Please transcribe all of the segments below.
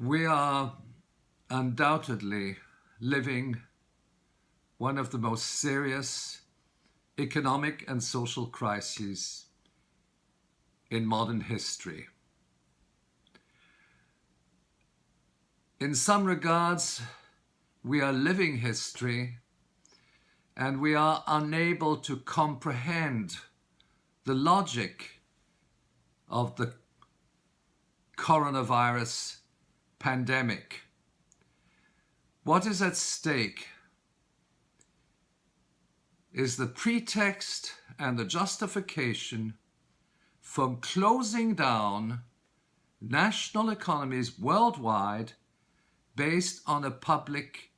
We are undoubtedly living one of the most serious economic and social crises in modern history. In some regards, we are living history, and we are unable to comprehend the logic of the coronavirus pandemic. What is at stake is the pretext and the justification for closing down national economies worldwide based on a public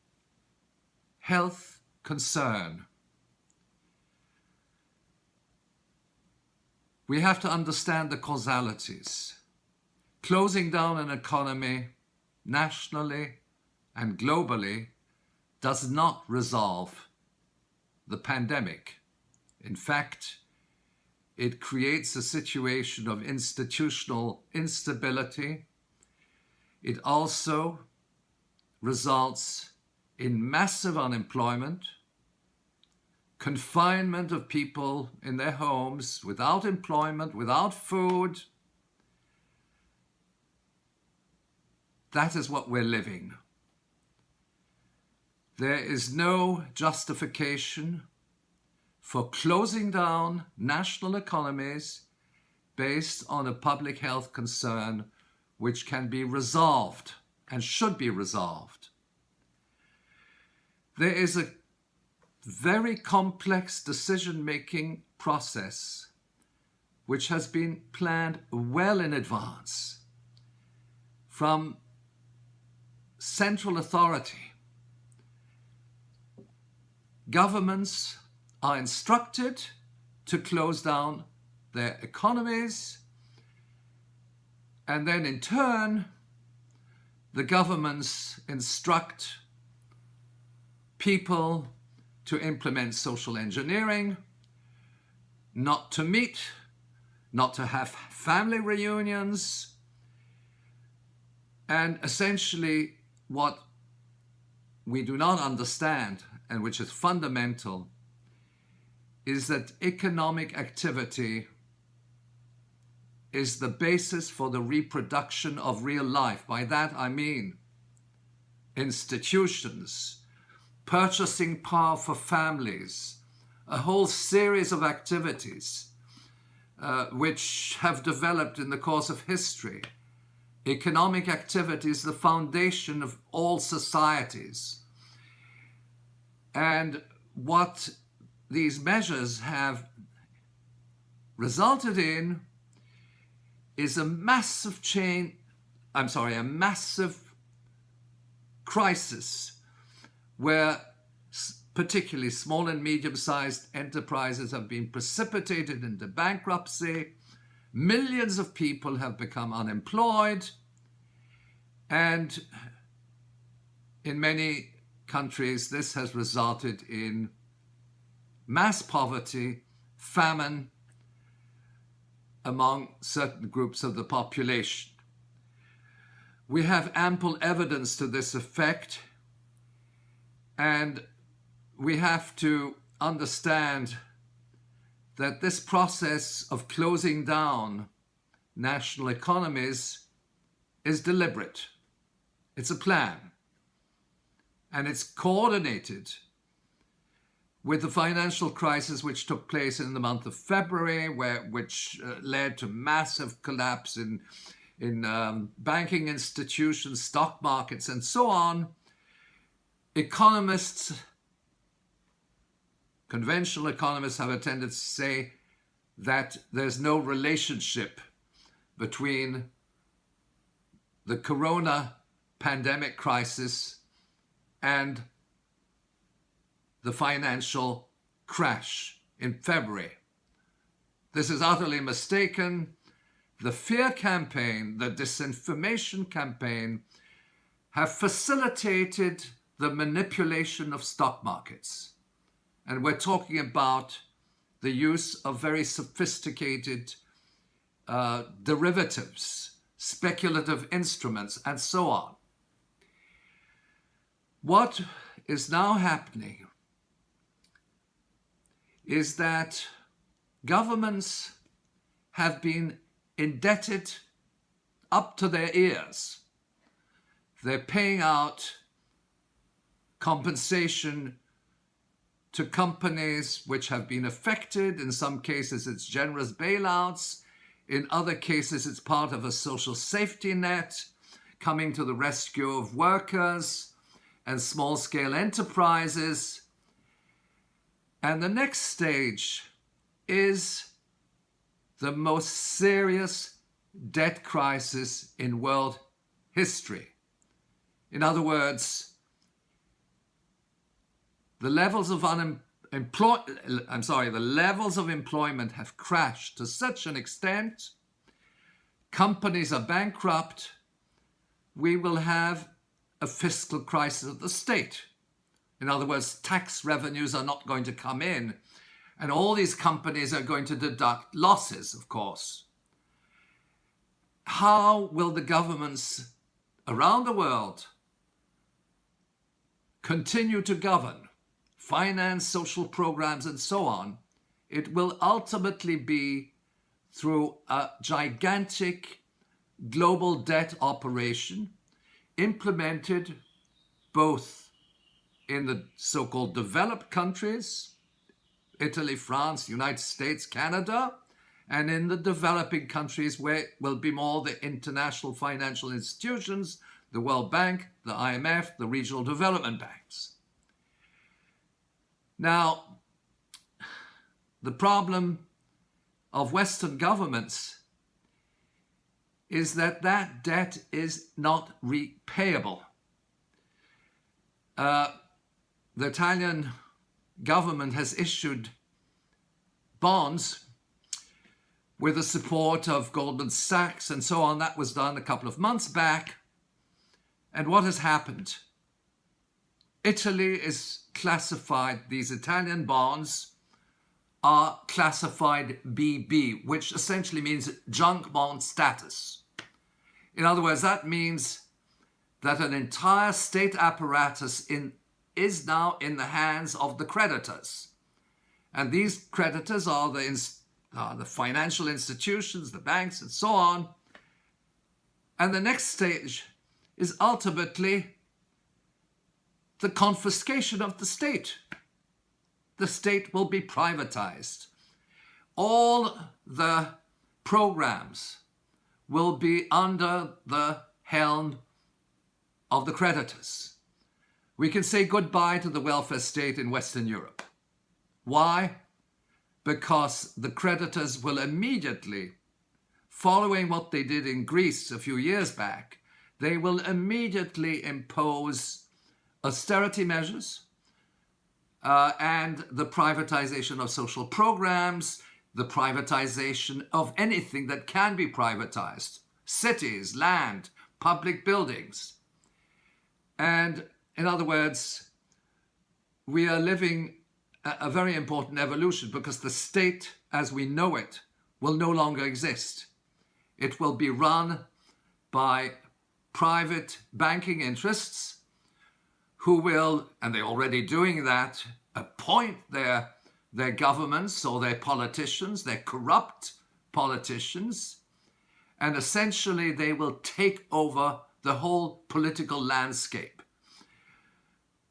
health concern. We have to understand the causalities. Closing down an economy nationally and globally does not resolve the pandemic. In fact, it creates a situation of institutional instability. It also results in massive unemployment, confinement of people in their homes without employment, without food. That is what we're living. There is no justification for closing down national economies based on a public health concern which can be resolved and should be resolved. There is a very complex decision-making process which has been planned well in advance from central authority. Governments are instructed to close down their economies, and then in turn, the governments instruct people to implement social engineering, not to meet, not to have family reunions, and essentially what we do not understand, and which is fundamental, is that economic activity is the basis for the reproduction of real life. By that I mean institutions, purchasing power for families, a whole series of activities which have developed in the course of history. Economic activity is the foundation of all societies. And what these measures have resulted in is a massive crisis where particularly small and medium-sized enterprises have been precipitated into bankruptcy. Millions of people have become unemployed, and in many countries this has resulted in mass poverty, famine among certain groups of the population. We have ample evidence to this effect, and we have to understand that this process of closing down national economies is deliberate. It's a plan, and it's coordinated with the financial crisis which took place in the month of February, which led to massive collapse in banking institutions, stock markets, and so on. Economists, conventional economists, have a tendency to say that there's no relationship between the corona pandemic crisis and the financial crash in February. This is utterly mistaken. The fear campaign, the disinformation campaign, have facilitated the manipulation of stock markets. And we're talking about the use of very sophisticated derivatives speculative instruments, and so on. What is now happening is that governments have been indebted up to their ears. They're paying out compensation to companies which have been affected. In some cases, it's generous bailouts. In other cases, it's part of a social safety net coming to the rescue of workers and small-scale enterprises. And the next stage is the most serious debt crisis in world history. In other words, the levels of employment have crashed to such an extent, companies are bankrupt, we will have a fiscal crisis of the state. In other words, tax revenues are not going to come in, and all these companies are going to deduct losses, of course. How will the governments around the world continue to govern, finance social programs, and so on? It will ultimately be through a gigantic global debt operation implemented both in the so-called developed countries, Italy, France, United States, Canada, and in the developing countries where it will be more the international financial institutions, the World Bank, the IMF, the regional development banks. Now, the problem of Western governments is that that debt is not repayable. The Italian government has issued bonds with the support of Goldman Sachs and so on. That was done a couple of months back. And what has happened? Italy is classified, these Italian bonds are classified BB, which essentially means junk bond status. In other words, that means that an entire state apparatus is now in the hands of the creditors. And these creditors are the financial institutions, the banks, and so on. And the next stage is ultimately the confiscation of the state. The state will be privatized. All the programs will be under the helm of the creditors. We can say goodbye to the welfare state in Western Europe. Why? Because the creditors will immediately, following what they did in Greece a few years back, they will immediately impose austerity measures and the privatization of social programs, the privatization of anything that can be privatized, cities, land, public buildings. And in other words, we are living a very important evolution because the state as we know it will no longer exist. It will be run by private banking interests who will, and they're already doing that, appoint their governments or their politicians, their corrupt politicians, and essentially they will take over the whole political landscape.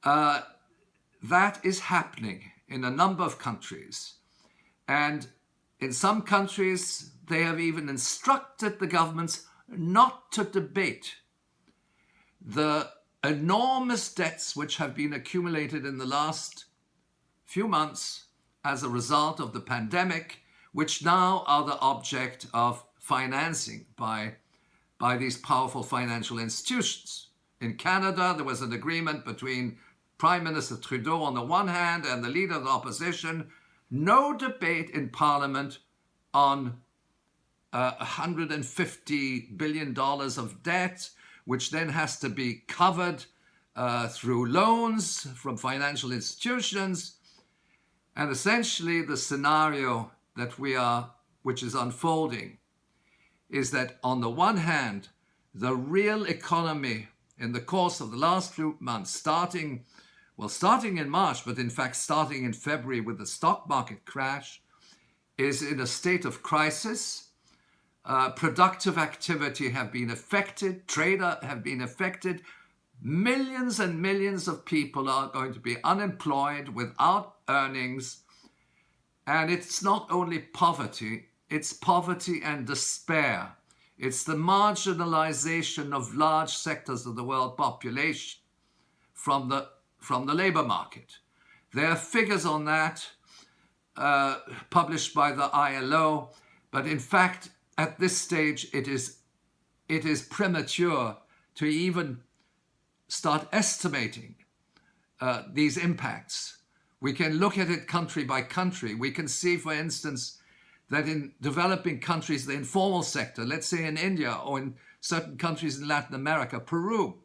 That is happening in a number of countries. And in some countries, they have even instructed the governments not to debate the enormous debts which have been accumulated in the last few months as a result of the pandemic, which now are the object of financing by these powerful financial institutions. In Canada, there was an agreement between Prime Minister Trudeau on the one hand and the leader of the opposition. No debate in Parliament on $150 billion of debt, which then has to be covered through loans from financial institutions. And essentially the scenario that which is unfolding, is that on the one hand, the real economy in the course of the last few months, starting in March, but in fact starting in February with the stock market crash, is in a state of crisis. Productive activity have been affected, trade have been affected. Millions and millions of people are going to be unemployed, without earnings. And it's not only poverty, it's poverty and despair. It's the marginalization of large sectors of the world population from the labor market. There are figures on that published by the ILO, but in fact, at this stage, it is premature to even start estimating these impacts. We can look at it country by country. We can see, for instance, that in developing countries, the informal sector, let's say in India or in certain countries in Latin America, Peru,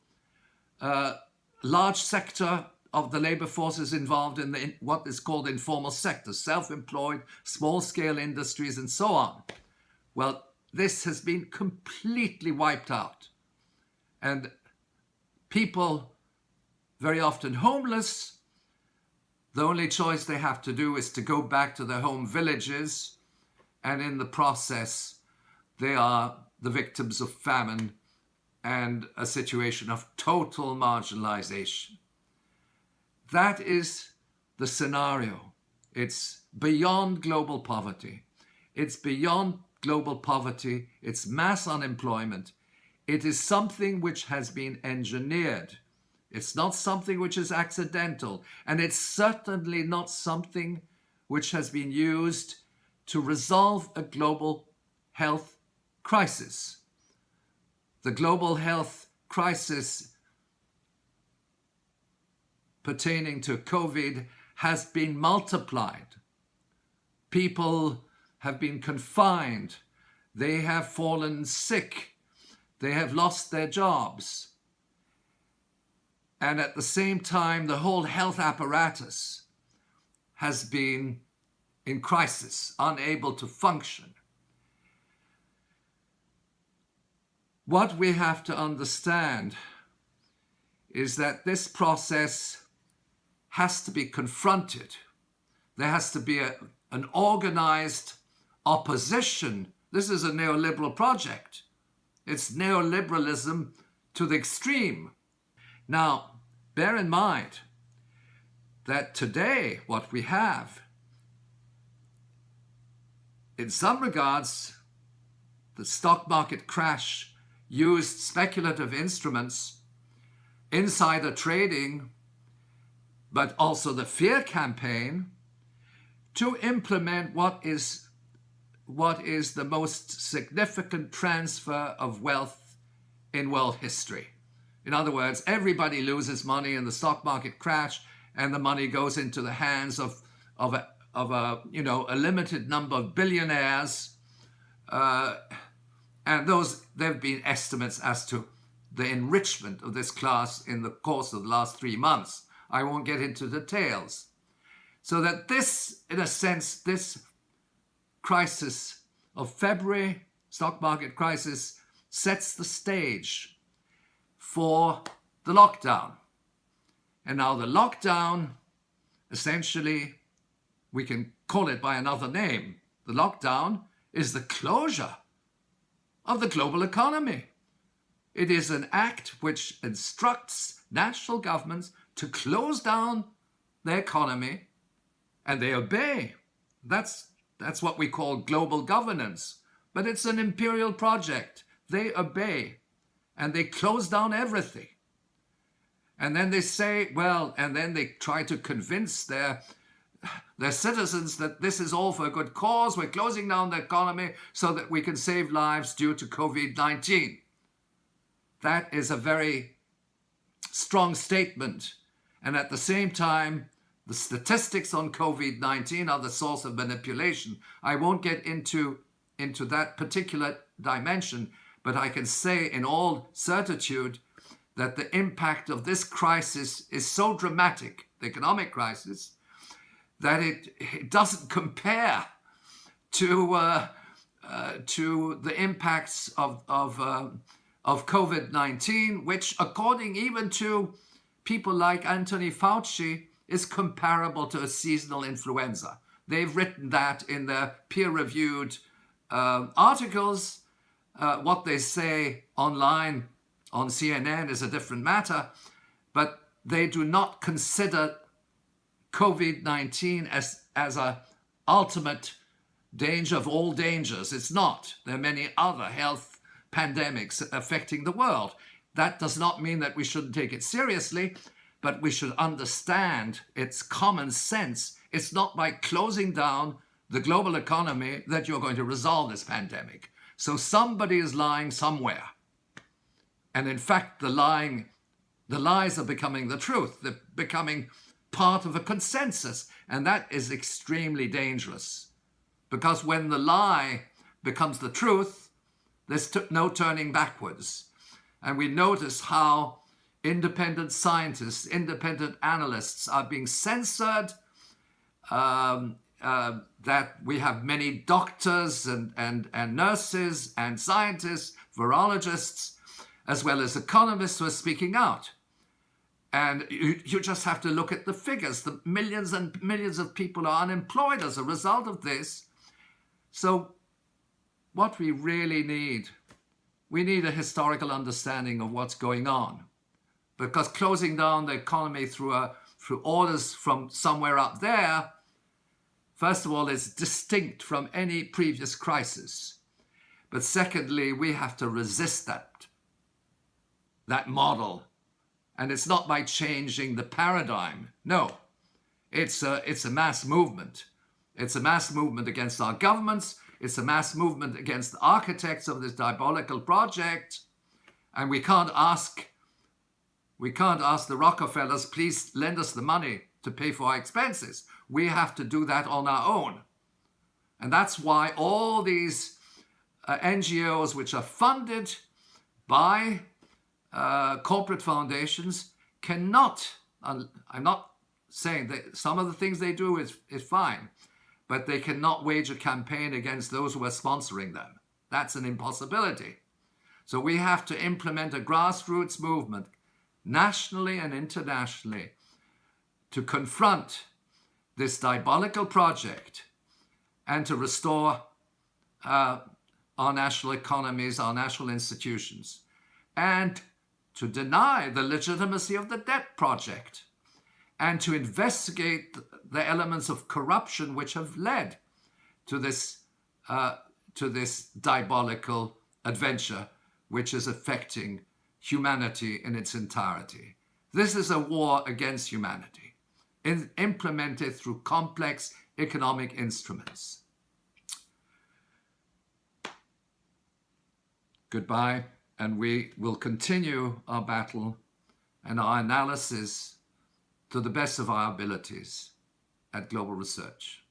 large sector of the labor force is involved in what is called informal sector, self-employed, small-scale industries, and so on. Well, this has been completely wiped out. And people, very often homeless, the only choice they have to do is to go back to their home villages, and in the process, they are the victims of famine and a situation of total marginalization. That is the scenario. It's beyond global poverty. It's beyond global poverty. It's mass unemployment. It is something which has been engineered. It's not something which is accidental. And it's certainly not something which has been used to resolve a global health crisis. The global health crisis pertaining to COVID has been multiplied. People have been confined. They have fallen sick. They have lost their jobs. And at the same time, the whole health apparatus has been in crisis, unable to function. What we have to understand is that this process has to be confronted. There has to be an organized opposition. This is a neoliberal project. It's neoliberalism to the extreme. Now, bear in mind that today what we have, in some regards, the stock market crash used speculative instruments, insider trading, but also the fear campaign to implement what is the most significant transfer of wealth in world history. In other words, everybody loses money in the stock market crash, and the money goes into the hands of a limited number of billionaires. And there have been estimates as to the enrichment of this class in the course of the last 3 months. I won't get into details. So that this, in a sense, this crisis of February, stock market crisis, sets the stage for the lockdown. And now the lockdown, essentially, we can call it by another name. The lockdown is the closure of the global economy. It is an act which instructs national governments to close down their economy, and they obey. That's what we call global governance. But it's an imperial project. They obey, and they close down everything. And then they say, and then they try to convince their citizens that this is all for a good cause. We're closing down the economy so that we can save lives due to COVID-19. That is a very strong statement. And at the same time, the statistics on COVID-19 are the source of manipulation. I won't get into that particular dimension, but I can say in all certitude that the impact of this crisis is so dramatic, the economic crisis, that it doesn't compare to to the impacts of COVID-19, which, according even to people like Anthony Fauci, is comparable to a seasonal influenza. They've written that in their peer-reviewed articles. What they say online on CNN is a different matter, but they do not consider COVID-19 as an ultimate danger of all dangers. It's not. There are many other health pandemics affecting the world. That does not mean that we shouldn't take it seriously, but we should understand its common sense. It's not by closing down the global economy that you're going to resolve this pandemic. So somebody is lying somewhere. And in fact, the lies are becoming the truth. They're becoming part of a consensus. And that is extremely dangerous. Because when the lie becomes the truth, there's no turning backwards. And we notice how independent scientists, independent analysts are being censored, that we have many doctors and nurses and scientists, virologists, as well as economists who are speaking out. And you just have to look at the figures. The millions and millions of people are unemployed as a result of this. So what we really need, we need a historical understanding of what's going on. Because closing down the economy through orders from somewhere up there, first of all, is distinct from any previous crisis. But secondly, we have to resist that model. And it's not by changing the paradigm. No, it's a mass movement. It's a mass movement against our governments. It's a mass movement against the architects of this diabolical project. And we can't ask the Rockefellers, please lend us the money to pay for our expenses. We have to do that on our own. And that's why all these NGOs, which are funded by corporate foundations, cannot, I'm not saying that some of the things they do is fine, but they cannot wage a campaign against those who are sponsoring them. That's an impossibility. So we have to implement a grassroots movement, nationally and internationally, to confront this diabolical project and to restore our national economies, our national institutions, and to deny the legitimacy of the debt project, and to investigate the elements of corruption which have led to this diabolical adventure, which is affecting humanity in its entirety. This is a war against humanity, implemented through complex economic instruments. Goodbye, and we will continue our battle and our analysis to the best of our abilities at Global Research.